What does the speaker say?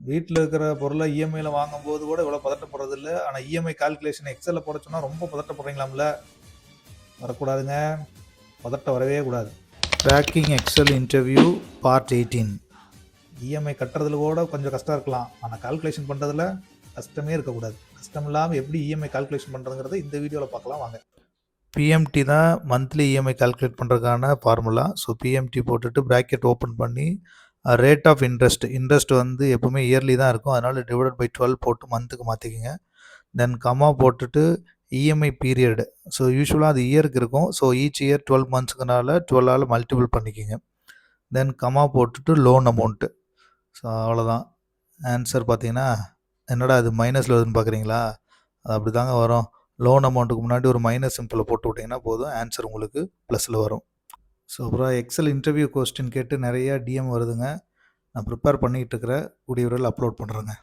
வீட்ல இருக்கிற பொருள இஎம்ஐல வாங்கும்போது கூட இவ்வளோ பதட்டப்படுறதில்ல. ஆனா இஎம்ஐ கால்குலேஷன் எக்ஸெல்ல போட சொன்னா ரொம்ப பதட்டப்படுறீங்களாம்ல? வரக்கூடாதுங்க. பதட்டம் வரவே கூடாது. Cracking Excel interview part 18. EMI கட்டுறதுல கூட கொஞ்சம் கஷ்டம் இருக்கலாம். ஆனா கால்குலேஷன் பண்றதுல கஷ்டமே இருக்கக்கூடாது. கஷ்டம் இல்லாம எப்படி இஎம்ஐ கால்குலேஷன் பண்றதுங்கிறத இந்த வீடியோல பார்க்கலாம் வாங்க. பிஎம்டி தான் மந்த்லி இஎம்ஐ கால்குலேட் பண்ணுறதுக்கான ஃபார்முலா. ஸோ பிஎம்டி போட்டுட்டு ப்ராக்கெட் ஓப்பன் பண்ணி ரேட் ஆஃப் இன்ட்ரெஸ்ட் வந்து எப்பவுமே இயர்லி தான் இருக்கும். அதனால் டிவைடட் பை 12 போட்டு மந்த்துக்கு மாற்றிக்கிங்க. தென் கமா போட்டுட்டு இஎம்ஐ பீரியட். ஸோ யூஸ்வலாக அது இயருக்கு இருக்கும். ஸோ ஈச் இயர் 12 மந்த்ஸுக்குனால 12ஆல் மல்டிபிள் பண்ணிக்கிங்க. தென் கமா போட்டுட்டு லோன் அமௌண்ட்டு. ஸோ அவ்வளோதான். ஆன்சர் பார்த்தீங்கன்னா என்னடா அது மைனஸில் வருதுன்னு பார்க்குறீங்களா? அது அப்படி தாங்க வரும். லோன் அமௌண்ட்டுக்கு முன்னாடி ஒரு மைனஸ் சிம்பிளை போட்டு விட்டிங்கன்னா போதும், ஆன்சர் உங்களுக்கு ப்ளஸில் வரும். ஸோ அப்புறம் எக்ஸல் இன்டர்வியூ கொஸ்டின் கேட்டு நிறையா டிஎம் வருதுங்க. நான் ப்ரிப்பேர் பண்ணிக்கிட்டு இருக்கிறேன். கூடிய விரைவில் அப்லோட் பண்ணுறேங்க.